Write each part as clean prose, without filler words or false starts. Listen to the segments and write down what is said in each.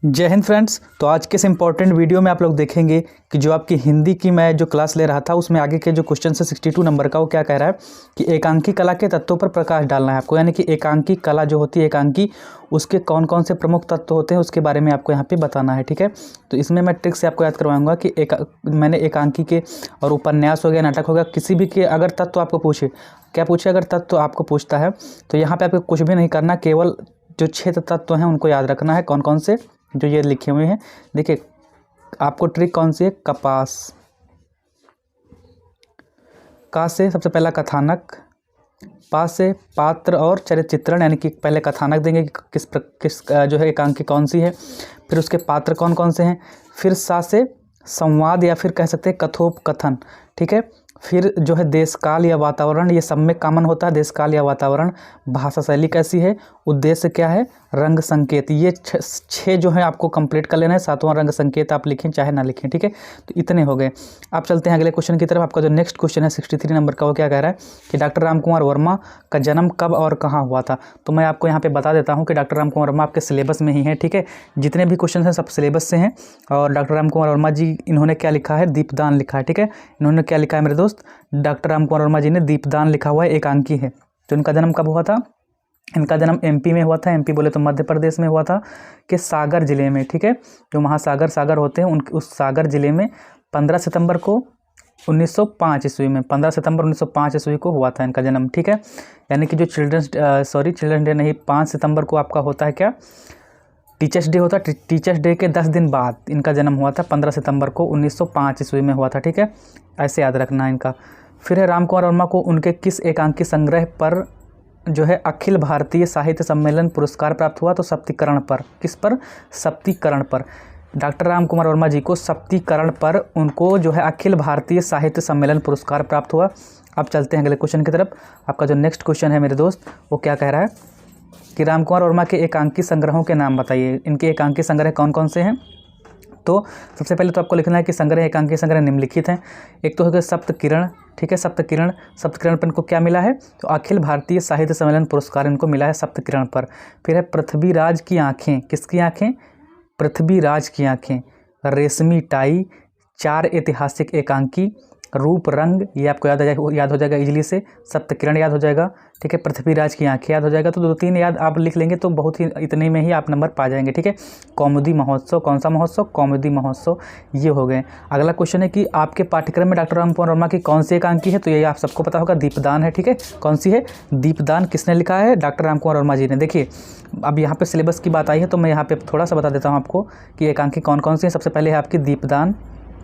जय हिंद फ्रेंड्स। तो आज के इस इम्पॉर्टेंट वीडियो में आप लोग देखेंगे कि जो आपकी हिंदी की मैं जो क्लास ले रहा था उसमें आगे के जो क्वेश्चन है 62 नंबर का, वो क्या कह रहा है कि एकांकी कला के तत्वों पर प्रकाश डालना है आपको। यानी कि एकांकी कला जो होती है एकांकी, उसके कौन कौन से प्रमुख तत्व होते हैं उसके बारे में आपको यहाँ पे बताना है। ठीक है, तो इसमें मैं ट्रिक से आपको याद करवाऊंगा कि मैंने एकांकी के और उपन्यास हो गया, नाटक हो गया, किसी भी के अगर तत्व आपको पूछे, क्या पूछे, अगर तत्व आपको पूछता है तो यहाँ पे आपको कुछ भी नहीं करना, केवल जो 6 तत्व हैं उनको याद रखना है। कौन कौन से, जो ये लिखे हुए हैं। देखिए आपको ट्रिक कौन सी है, कपास, का से सबसे पहला कथानक, पा से पात्र और चरित्र चित्रण, यानी कि पहले कथानक देंगे कि किस जो है एकांकी कौन सी है, फिर उसके पात्र कौन कौन से हैं, फिर सा से संवाद या फिर कह सकते हैं कथोपकथन। ठीक है, फिर जो है देश काल या वातावरण, ये सब में कॉमन होता है, देश काल या वातावरण। भाषा शैली कैसी है, उद्देश्य क्या है, रंग संकेत। ये छः जो है आपको कंप्लीट कर लेना है। 7वां रंग संकेत आप लिखें चाहे ना लिखें। ठीक है, तो इतने हो गए। अब चलते हैं अगले क्वेश्चन की तरफ। आपका जो नेक्स्ट क्वेश्चन है 63 नंबर का, वो क्या कह रहा है कि डॉक्टर रामकुमार वर्मा का जन्म कब और कहाँ हुआ था। तो मैं आपको यहाँ पे बता देता हूँ कि डॉक्टर रामकुमार वर्मा आपके सिलेबस में ही है। ठीक है, जितने भी क्वेश्चन हैं सब सिलेबस से हैं। और डॉक्टर रामकुमार वर्मा जी, इन्होंने क्या लिखा है, दीपदान लिखा है। ठीक है, इन्होंने क्या लिखा है मेरे दोस्त, डॉक्टर रामकुमार वर्मा जी ने दीपदान लिखा हुआ है, एकांकी है। तो इनका जन्म कब हुआ था, इनका जन्म एमपी में हुआ था। एमपी बोले तो मध्य प्रदेश में हुआ था, कि सागर जिले में। ठीक है, जो महासागर होते हैं उस सागर जिले में 15 सितंबर को 1905 ईस्वी में, 15 सितंबर 1905 ईस्वी को हुआ था इनका जन्म। ठीक है, यानी कि जो चिल्ड्रंस डे नहीं, 5 सितंबर को आपका होता है क्या, टीचर्स डे होता है। टीचर्स डे के 10 दिन बाद इनका जन्म हुआ था, 15 सितंबर को 1905 ईस्वी में हुआ था। ठीक है, ऐसे याद रखना है इनका। फिर है रामकुमार वर्मा को उनके किस एकांकी संग्रह पर जो है अखिल भारतीय साहित्य सम्मेलन पुरस्कार प्राप्त हुआ। तो सप्तीकरण पर, किस पर, सप्तीकरण पर। डॉक्टर रामकुमार वर्मा जी को सप्तीकरण पर उनको जो है अखिल भारतीय साहित्य सम्मेलन पुरस्कार प्राप्त हुआ। अब चलते हैं अगले क्वेश्चन की तरफ। आपका जो नेक्स्ट क्वेश्चन है मेरे दोस्त, वो क्या कह रहा है कि रामकुमार वर्मा के एकांकी संग्रहों के नाम बताइए। इनके एकांकी संग्रह कौन कौन से हैं। तो सबसे पहले तो आपको लिखना है कि संग्रह, एकांकी संग्रह निम्नलिखित हैं। एक तो है सप्तकिरण। ठीक है, सप्तकिरण पर इनको क्या मिला है, तो अखिल भारतीय साहित्य सम्मेलन पुरस्कार इनको मिला है सप्तकिरण पर। फिर है पृथ्वीराज की आँखें, किसकी आँखें, पृथ्वीराज की आँखें। रेशमी टाई, 4 ऐतिहासिक एकांकी, रूप रंग, ये आपको याद हो जाएगा इजली से, सप्तकिरण याद हो जाएगा। ठीक है, पृथ्वीराज की आंखें याद हो जाएगा। तो 2-3 याद आप लिख लेंगे तो बहुत ही इतने में ही आप नंबर पा जाएंगे। ठीक है, कौमुदी महोत्सव, कौन सा महोत्सव, कौमुदी महोत्सव, ये हो गए। अगला क्वेश्चन है कि आपके पाठ्यक्रम में डॉक्टर रामकुमार वर्मा की कौन सी एकांकी है। तो ये आप सबको पता होगा, दीपदान है। ठीक है, कौन सी है, दीपदान। किसने लिखा है, डॉक्टर रामकुमार वर्मा जी ने। देखिए अब यहाँ पे सिलेबस की बात आई है तो मैं यहाँ पे थोड़ा सा बता देता हूँ आपको कि एकांकी कौन कौन सी है। सबसे पहले है आपकी दीपदान,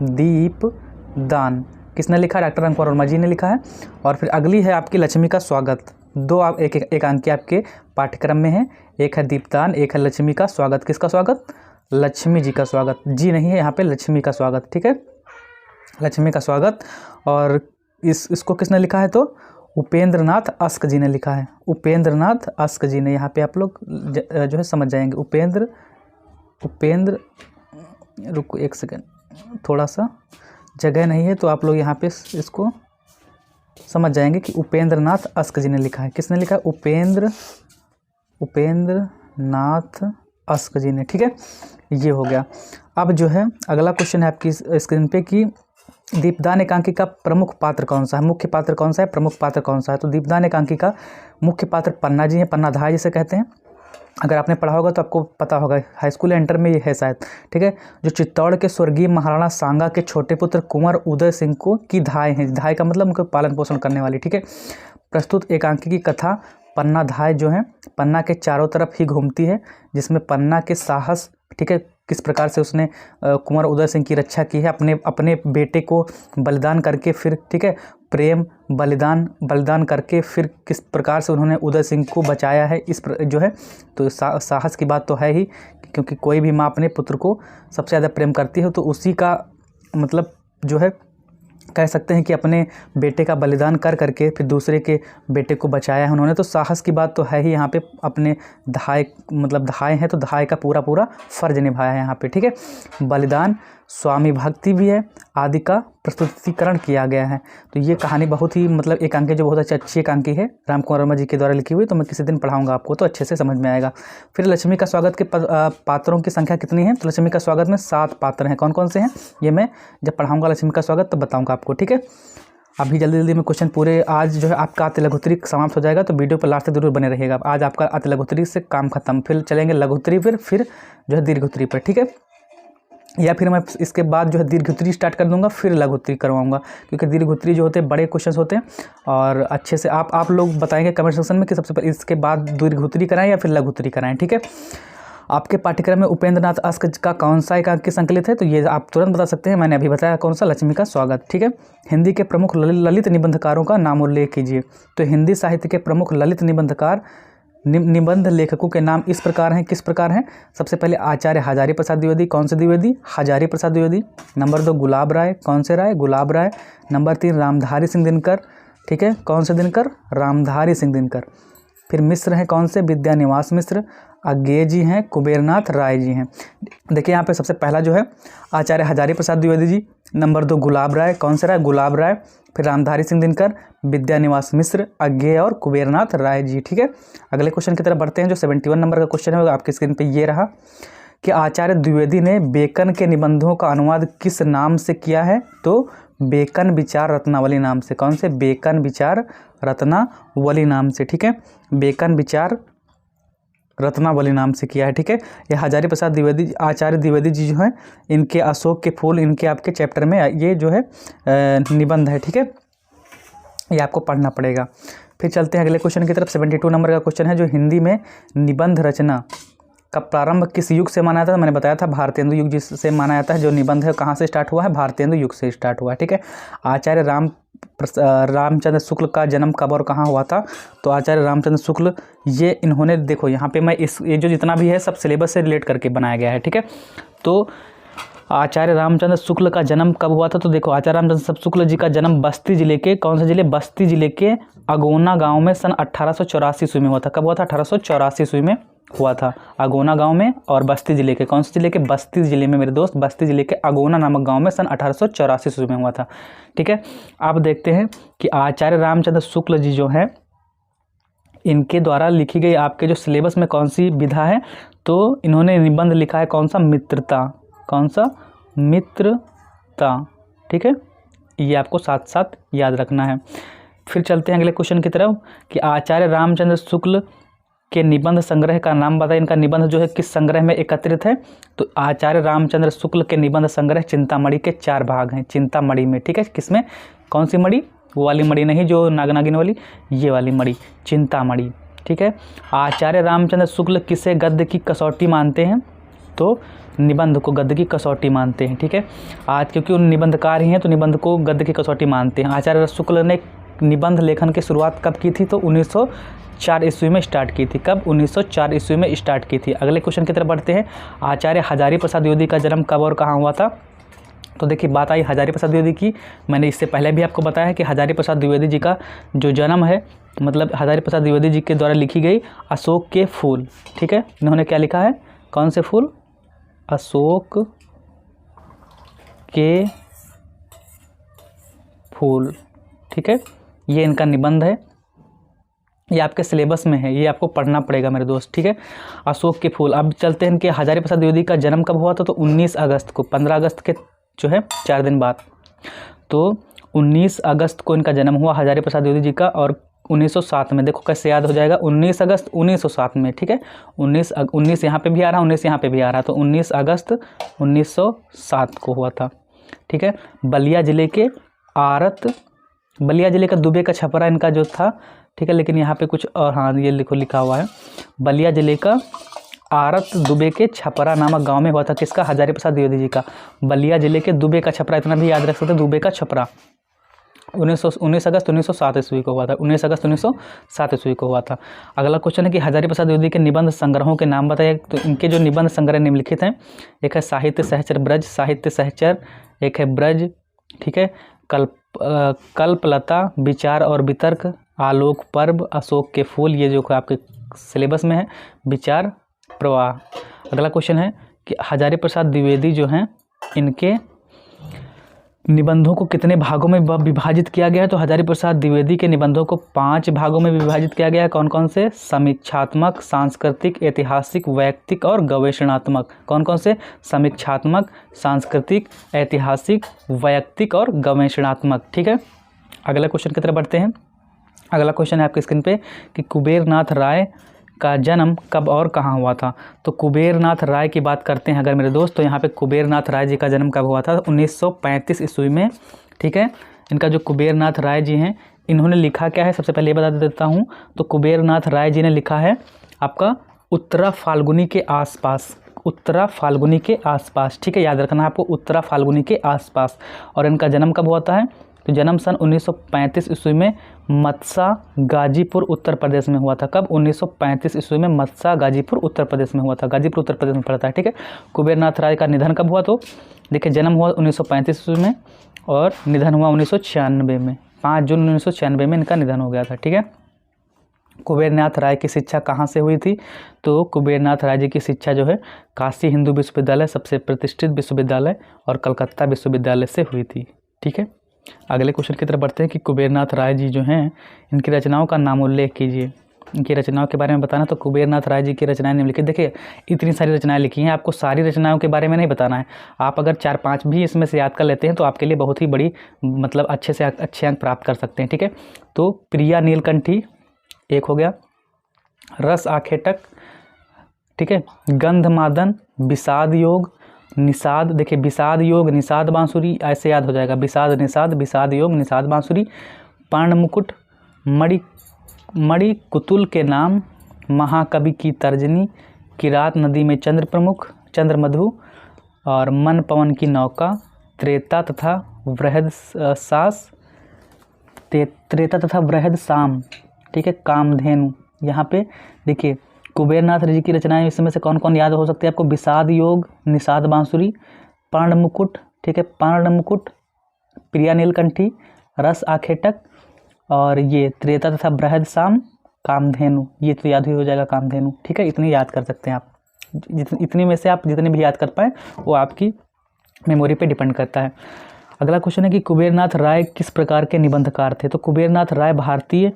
दीपदान किसने लिखा है, डॉक्टर रामकुमार वर्मा जी ने लिखा है। और फिर अगली है आपकी लक्ष्मी का स्वागत। 2 आप एक एकांकी आपके पाठ्यक्रम में है, एक है दीपदान, एक है लक्ष्मी का स्वागत। किसका स्वागत, लक्ष्मी जी का स्वागत, जी नहीं है यहाँ पे, लक्ष्मी का स्वागत। ठीक है, लक्ष्मी का स्वागत। और इसको किसने लिखा है, तो उपेंद्र नाथ अस्क जी ने लिखा है, उपेंद्र नाथ अस्क जी ने। यहाँ पे आप लोग जो है समझ जाएंगे, उपेंद्र रुको एक सेकेंड, थोड़ा सा जगह नहीं है तो आप लोग यहाँ पे इसको समझ जाएंगे कि उपेंद्र नाथ अस्क जी ने लिखा है। किसने लिखा है, उपेंद्र नाथ अस्क जी ने। ठीक है, ये हो गया। अब जो है अगला क्वेश्चन है आपकी स्क्रीन पे कि दीपदान एकांकी का प्रमुख पात्र कौन सा है, मुख्य पात्र कौन सा है, प्रमुख पात्र कौन सा है। तो दीपदान एकांकी का मुख्य पात्र पन्ना जी हैं, पन्नाधाय जिसे कहते हैं। अगर आपने पढ़ा होगा तो आपको पता होगा, हाई स्कूल इंटर में ये है शायद। ठीक है, जो चित्तौड़ के स्वर्गीय महाराणा सांगा के छोटे पुत्र कुंवर उदय सिंह को की धाय हैं। धाय का मतलब उनका पालन पोषण करने वाली। ठीक है, प्रस्तुत एकांकी की कथा पन्ना धाय जो है पन्ना के चारों तरफ ही घूमती है, जिसमें पन्ना के साहस, ठीक है, किस प्रकार से उसने कुंवर उदय सिंह की रक्षा की है, अपने बेटे को बलिदान करके, फिर ठीक है प्रेम बलिदान करके फिर किस प्रकार से उन्होंने उदय सिंह को बचाया है। जो है तो साहस की बात तो है ही, क्योंकि कोई भी माँ अपने पुत्र को सबसे ज़्यादा प्रेम करती है, तो उसी का मतलब जो है कह सकते हैं कि अपने बेटे का बलिदान करके फिर दूसरे के बेटे को बचाया है उन्होंने। तो साहस की बात तो है ही यहाँ पे, अपने धाय है तो धाय का पूरा फ़र्ज निभाया है यहाँ पे। ठीक है, बलिदान स्वामी भक्ति भी है, आदि का प्रस्तुतिकरण किया गया है। तो ये कहानी बहुत ही मतलब एकांकी जो बहुत अच्छी एकांकी है राम कुमार वर्मा जी के द्वारा लिखी हुई। तो मैं किसी दिन पढ़ाऊंगा आपको तो अच्छे से समझ में आएगा। फिर लक्ष्मी का स्वागत के पात्रों की संख्या कितनी है? तो लक्ष्मी का स्वागत में 7 पात्र हैं। कौन कौन से हैं ये मैं जब पढ़ाऊँगा लक्ष्मी का स्वागत तो बताऊँगा आपको, ठीक है। अभी जल्दी जल्दी में क्वेश्चन पूरे, आज जो है आपका अति लघुत्तरी समाप्त हो जाएगा, तो वीडियो पर लास्ट तक जरूर बने रहिएगा। आज आपका अति लघुत्तरी से काम खत्म, फिर चलेंगे लघुत्तरी फिर जो है दीर्घोत्तरी पर, ठीक है। या फिर मैं इसके बाद जो है दीर्घोत्तरी स्टार्ट कर दूंगा, फिर लघुत्तरी करवाऊंगा, क्योंकि दीर्घोत्तरी जो होते हैं बड़े क्वेश्चन होते हैं। और अच्छे से आप लोग बताएंगे कमेंट सेक्शन में कि सबसे पहले इसके बाद दीर्घोत्तरी कराएं या फिर लघुत्तरी कराएं, ठीक है। आपके पाठ्यक्रम में उपेंद्र नाथ अस्क का कौन सा एकांकी संकलित है? तो ये आप तुरंत बता सकते हैं, मैंने अभी बताया कौन सा, लक्ष्मी का स्वागत, ठीक है। हिंदी के प्रमुख ललित निबंधकारों का नाम उल्लेख कीजिए। तो हिंदी साहित्य के प्रमुख ललित निबंधकार निबंध लेखकों के नाम इस प्रकार हैं, किस प्रकार हैं? सबसे पहले आचार्य हजारी प्रसाद द्विवेदी। कौन से द्विवेदी? हजारी प्रसाद द्विवेदी। नंबर 2 गुलाब राय। कौन से राय? गुलाब राय। नंबर 3 रामधारी सिंह दिनकर, ठीक है। कौन से दिनकर? रामधारी सिंह दिनकर। फिर मिश्र हैं कौन से? विद्यानिवास मिश्र। अज्ञेय जी हैं, कुबेरनाथ राय जी हैं। देखिए यहाँ पे सबसे पहला जो है आचार्य हजारी प्रसाद द्विवेदी जी। नंबर 2 गुलाब राय। कौन से राय? गुलाब राय। फिर रामधारी सिंह दिनकर, विद्यानिवास मिश्र, अज्ञेय और कुबेरनाथ राय जी, ठीक है। अगले क्वेश्चन की तरफ बढ़ते हैं जो 71 नंबर का क्वेश्चन है आपकी स्क्रीन पे ये रहा कि आचार्य द्विवेदी ने बेकन के निबंधों का अनुवाद किस नाम से किया है? तो बेकन विचार रत्नावली नाम से। कौन से? बेकन विचार रत्नावली नाम से, ठीक है। बेकन विचार रत्नावली नाम से किया है, ठीक है। ये हजारी प्रसाद द्विवेदी, आचार्य द्विवेदी जी जो हैं इनके अशोक के फूल, इनके आपके चैप्टर में ये जो है निबंध है, ठीक है। ये आपको पढ़ना पड़ेगा। फिर चलते हैं अगले क्वेश्चन की तरफ। 72 नंबर का क्वेश्चन है जो हिंदी में निबंध रचना का प्रारंभ किस युग से माना जाता है? मैंने बताया था भारतेंदु युग जिससे माना जाता है। जो निबंध है कहाँ से स्टार्ट हुआ है? भारतेंदु युग से स्टार्ट हुआ है, ठीक है। आचार्य रामचंद्र शुक्ल का जन्म कब और कहाँ हुआ था? तो आचार्य रामचंद्र शुक्ल, ये इन्होंने, देखो यहाँ पे मैं ये जो जितना भी है सब सिलेबस से रिलेट करके बनाया गया है, ठीक है। तो आचार्य रामचंद्र शुक्ल का जन्म कब हुआ था? तो देखो आचार्य रामचंद्र शुक्ल जी का जन्म बस्ती जिले के, कौन से जिले? बस्ती जिले के अगोना गांव में सन 1884 ईस्वी में हुआ था। कब हुआ था? 1884 ईस्वी में हुआ था, अगोना गांव में। और बस्ती जिले के, कौन से जिले के? बस्ती जिले में मेरे दोस्त, बस्ती जिले के अगोना नामक गांव में सन 1884 ईस्वी में हुआ था, ठीक है। आप देखते हैं कि आचार्य रामचंद्र शुक्ल जी जो है इनके द्वारा लिखी गई आपके जो सिलेबस में कौन सी विधा है? तो इन्होंने निबंध लिखा है कौन सा? मित्रता। कौन सा? मित्रता, ठीक है। ये आपको साथ साथ याद रखना है। फिर चलते हैं अगले क्वेश्चन की तरफ कि आचार्य रामचंद्र शुक्ल के निबंध संग्रह का नाम बताइए। इनका निबंध जो है किस संग्रह में एकत्रित है? तो आचार्य रामचंद्र शुक्ल के निबंध संग्रह चिंतामणि के 4 भाग हैं, चिंतामणि में, ठीक है। किसमें? कौन सी मणि? वो वाली मणि नहीं जो नागनागिन वाली, ये वाली मणि, चिंतामणि, ठीक है। आचार्य रामचंद्र शुक्ल किसे गद्य की कसौटी मानते हैं? तो निबंध को गद्य की कसौटी मानते हैं, ठीक है। आज क्योंकि उन निबंधकार ही हैं तो निबंध को गद्य की कसौटी मानते हैं। आचार्य शुक्ल ने निबंध लेखन की शुरुआत कब की थी? तो 1904 ईस्वी में स्टार्ट की थी। कब? 1904 ईस्वी में स्टार्ट की थी। अगले क्वेश्चन की तरफ बढ़ते हैं। आचार्य हजारी प्रसाद द्विवेदी का जन्म कब और कहाँ हुआ था? तो देखिए बात आई हजारी प्रसाद द्विवेदी की, मैंने इससे पहले भी आपको बताया है कि हजारी प्रसाद द्विवेदी जी का जो जन्म है, मतलब हजारी प्रसाद द्विवेदी जी के द्वारा लिखी गई अशोक के फूल, ठीक है। इन्होंने क्या लिखा है? कौन से फूल? अशोक के फूल, ठीक है। ये इनका निबंध है, ये आपके सिलेबस में है, ये आपको पढ़ना पड़ेगा मेरे दोस्त, ठीक है। अशोक के फूल। अब चलते हैं कि हजारी प्रसाद द्विवेदी का जन्म कब हुआ था? तो 19 अगस्त को, 15 अगस्त के जो है 4 दिन बाद। तो 19 अगस्त को इनका जन्म हुआ हजारी प्रसाद द्विवेदी जी का। और 1907 में, देखो कैसे याद हो जाएगा, 19 अगस्त 1907 में, ठीक है। 19 यहाँ पे भी आ रहा है, 19 यहाँ पे भी आ रहा है, तो 19 अगस्त 1907 को हुआ था, ठीक है। बलिया जिले के बलिया जिले का दुबे का छपरा इनका जो था, ठीक है। लेकिन यहाँ पे कुछ और, हाँ ये लिखा हुआ है, बलिया जिले का आरत दुबे के छपरा नामक गांव में हुआ था। किसका? हजारी प्रसाद द्विवेदी जी का। बलिया जिले के दुबे का छपरा, इतना भी याद रख सकते हैं, दुबे का छपरा। 19 अगस्त 1907 ईस्वी को हुआ था, 19 अगस्त 1907 ईस्वी को हुआ था। अगला क्वेश्चन है कि हजारी प्रसाद द्विवेदी के निबंध संग्रहों के नाम बताइए। तो इनके जो निबंध संग्रह निम्नलिखित हैं, एक है साहित्य सहचर ब्रज, साहित्य सहचर, एक है ब्रज, ठीक है, कल्पलता, विचार और वितर्क, आलोक पर्व, अशोक के फूल, ये जो आपके सिलेबस में है, विचार प्रवाह। अगला क्वेश्चन है कि हजारी प्रसाद द्विवेदी जो हैं इनके निबंधों को कितने भागों में विभाजित किया गया है? तो हजारी प्रसाद द्विवेदी के निबंधों को 5 भागों में विभाजित किया गया है। कौन कौन से? समीक्षात्मक, सांस्कृतिक, ऐतिहासिक, वैयक्तिक और गवेषणात्मक। कौन कौन से? समीक्षात्मक, सांस्कृतिक, ऐतिहासिक, वैयक्तिक और गवेषणात्मक। ठीक है, अगला क्वेश्चन की तरफ बढ़ते हैं। अगला क्वेश्चन है आपके स्क्रीन पे कि कुबेरनाथ राय का जन्म कब और कहाँ हुआ था? तो कुबेरनाथ राय की बात करते हैं अगर मेरे दोस्त, तो यहाँ पे कुबेरनाथ राय जी का जन्म कब हुआ था? 1935 ईस्वी में। ठीक है, इनका जो कुबेरनाथ राय जी हैं, इन्होंने लिखा क्या है, सबसे पहले ये बता देता हूँ। तो कुबेरनाथ राय जी ने लिखा है आपका उत्तरा फाल्गुनी के आसपास, उत्तरा फाल्गुनी के आसपास। ठीक है, याद रखना आपको, उत्तरा फाल्गुनी के आसपास। और इनका जन्म कब होता है? तो जन्म सन 1935 ईस्वी में मत्सा गाजीपुर उत्तर प्रदेश में हुआ था। कब? 1935 ईस्वी में मत्सा गाजीपुर उत्तर प्रदेश में हुआ था। गाजीपुर उत्तर प्रदेश में पड़ता है। ठीक है, कुबेरनाथ राय का निधन कब हुआ? तो देखिए, जन्म हुआ 1935 ईस्वी में और निधन हुआ 1996 में। 5 जून 1996 में इनका निधन हो गया था। ठीक है, कुबेरनाथ राय की शिक्षा कहाँ से हुई थी? तो कुबेरनाथ राय जी की शिक्षा जो है काशी हिंदू विश्वविद्यालय, सबसे प्रतिष्ठित विश्वविद्यालय, और कलकत्ता विश्वविद्यालय से हुई थी। ठीक है, अगले क्वेश्चन की तरफ बढ़ते हैं कि कुबेरनाथ राय जी जो हैं, इनकी रचनाओं का नाम उल्लेख कीजिए। इनकी रचनाओं के बारे में बताना। तो कुबेरनाथ राय जी की रचनाएं निम्नलिखित। देखिए, इतनी सारी रचनाएं लिखी हैं, आपको सारी रचनाओं के बारे में नहीं बताना है। आप अगर 4-5 भी इसमें से याद कर लेते हैं तो आपके लिए बहुत ही बड़ी, मतलब अच्छे से अच्छे अंक प्राप्त कर सकते हैं। ठीक है, तो प्रिया नीलकंठी एक हो गया, रस आखेटक, ठीक है, गंधमादन, विषाद योग, निषाद। देखिए, विषाद योग, निषाद बांसुरी, ऐसे याद हो जाएगा, विषाद निषाद, विषाद योग, निषाद बांसुरी। पर्ण मुकुट, मणि कुतुल के नाम, महाकवि की तर्जनी, किरात नदी में चंद्र प्रमुख, चंद्र मधु, और मन पवन की नौका, त्रेता तथा वृहद सास, त्रेता तथा वृहद साम। ठीक है, कामधेनु। यहाँ पे देखिए, कुबेरनाथ जी की रचनाएं इसमें से कौन कौन याद हो सकती है आपको? विषाद योग, निषाद बांसुरी, पर्ण मुकुट, ठीक है, पर्ण मुकुट, प्रिया नीलकंठी, रस आखेटक, और ये त्रेता तथा बृहद साम, कामधेनु। ये तो याद ही हो जाएगा, कामधेनु। ठीक है, इतनी याद कर सकते हैं आप। इतनी में से आप जितने भी याद कर पाए वो आपकी मेमोरी पे डिपेंड करता है। अगला क्वेश्चन है कि कुबेरनाथ राय किस प्रकार के निबंधकार थे? तो कुबेरनाथ राय भारतीय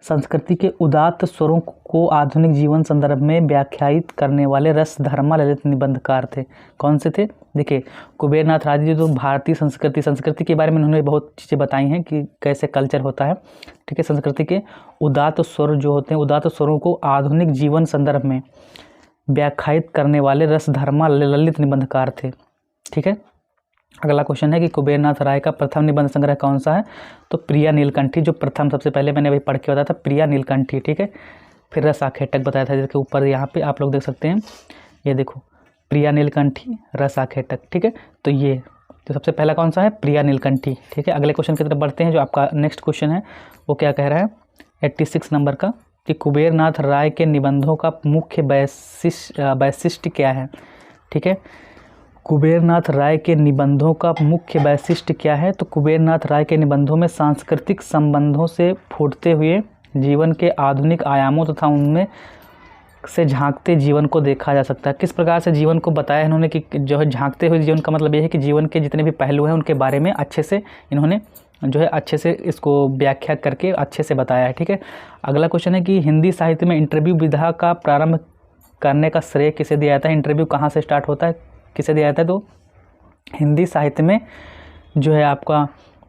संस्कृति के उदात्त स्वरों को आधुनिक जीवन संदर्भ में व्याख्यायित करने वाले रसधर्मा ललित निबंधकार थे। कौन से थे? देखिए, कुबेरनाथ राय जी तो भारतीय संस्कृति के बारे में उन्होंने बहुत चीज़ें बताई हैं कि कैसे कल्चर होता है। ठीक है, संस्कृति के उदात्त स्वर जो होते हैं, उदात्त स्वरों को आधुनिक जीवन संदर्भ में व्याख्यायित करने वाले रसधर्मा ललित निबंधकार थे। ठीक है, अगला क्वेश्चन है कि कुबेरनाथ राय का प्रथम निबंध संग्रह कौन सा है? तो प्रिया नीलकंठी, जो प्रथम, सबसे पहले मैंने अभी पढ़ के बताया था, प्रिया नीलकंठी। ठीक है, फिर रस आखेटक बताया था, जिसके ऊपर यहाँ पे आप लोग देख सकते हैं, ये देखो, प्रिया नीलकंठी, रस आखेटक। ठीक है, तो ये तो सबसे पहला कौन सा है? प्रिया नीलकंठी। ठीक है, अगले क्वेश्चन की तरफ बढ़ते हैं। जो आपका नेक्स्ट क्वेश्चन है वो क्या कह रहा है 86 नंबर का, कि कुबेरनाथ राय के निबंधों का मुख्य वैशिष्ट्य क्या है? ठीक है, कुबेरनाथ राय के निबंधों का मुख्य वैशिष्ट्य क्या है? तो कुबेरनाथ राय के निबंधों में सांस्कृतिक संबंधों से फूटते हुए जीवन के आधुनिक आयामों तथा उनमें से झांकते जीवन को देखा जा सकता है। किस प्रकार से जीवन को बताया इन्होंने कि जो है झांकते हुए जीवन का मतलब ये है कि जीवन के जितने भी पहलू हैं उनके बारे में अच्छे से इन्होंने जो है अच्छे से इसको व्याख्या करके अच्छे से बताया है। ठीक है, अगला क्वेश्चन है कि हिंदी साहित्य में इंटरव्यू विधा का प्रारंभ करने का श्रेय किसे दिया जाता है? इंटरव्यू कहाँ से स्टार्ट होता है, किसे दिया जाता है? तो हिंदी साहित्य में जो है आपका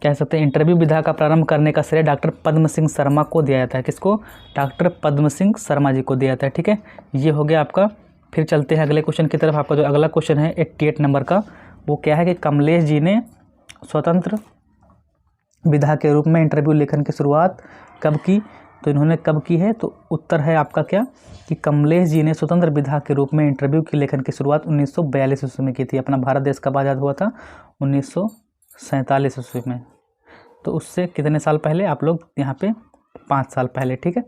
कह सकते हैं इंटरव्यू विधा का प्रारंभ करने का श्रेय डॉक्टर पद्म सिंह शर्मा को दिया जाता है। किसको? डॉक्टर पद्म सिंह शर्मा जी को दिया जाता है। ठीक है, ये हो गया आपका। फिर चलते हैं अगले क्वेश्चन की तरफ। आपका जो अगला क्वेश्चन है 88 नंबर का, वो क्या है कि कमलेश जी ने स्वतंत्र विधा के रूप में इंटरव्यू लेखन की शुरुआत कब की? तो इन्होंने कब की है? तो उत्तर है आपका क्या कि कमलेश जी ने स्वतंत्र विधा के रूप में इंटरव्यू की लेखन की शुरुआत 1942 ईस्वी में की थी। अपना भारत देश कब आज़ाद हुआ था? 1947 ईस्वी में। तो उससे कितने साल पहले? आप लोग यहाँ पे 5 साल पहले। ठीक है,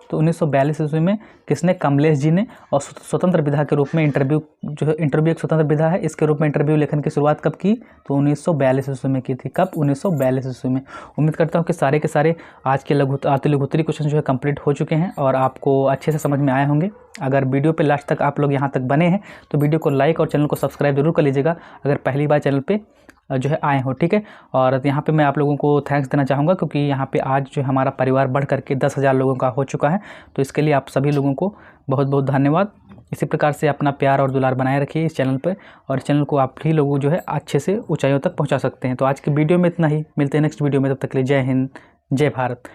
तो 1942 ईस्वी में किसने, कमलेश जी ने। और स्वतंत्र विधा के रूप में इंटरव्यू, जो है इंटरव्यू एक स्वतंत्र विधा है, इसके रूप में इंटरव्यू लेखन की शुरुआत कब की, तो 1942 ईस्वी में की थी। कब, 1942 ईस्वी में। उम्मीद करता हूँ कि सारे के सारे आज के लघुत्तरी क्वेश्चन जो है कंप्लीट हो चुके हैं और आपको अच्छे से समझ में आए होंगे। अगर वीडियो पे लास्ट तक आप लोग यहाँ तक बने हैं तो वीडियो को लाइक और चैनल को सब्सक्राइब जरूर कर लीजिएगा अगर पहली बार चैनल पे जो है आए हो, ठीक है। और यहाँ पे मैं आप लोगों को थैंक्स देना चाहूँगा क्योंकि यहाँ पे आज जो हमारा परिवार बढ़ करके 10,000 लोगों का हो चुका है, तो इसके लिए आप सभी लोगों को बहुत बहुत धन्यवाद। इसी प्रकार से अपना प्यार और दुलार बनाए रखिए इस चैनल पर, और चैनल को आप ही लोग जो है अच्छे से ऊंचाइयों तक पहुँचा सकते हैं। तो आज की वीडियो में इतना ही, मिलते हैं नेक्स्ट वीडियो में, तब तक के लिए जय हिंद, जय भारत।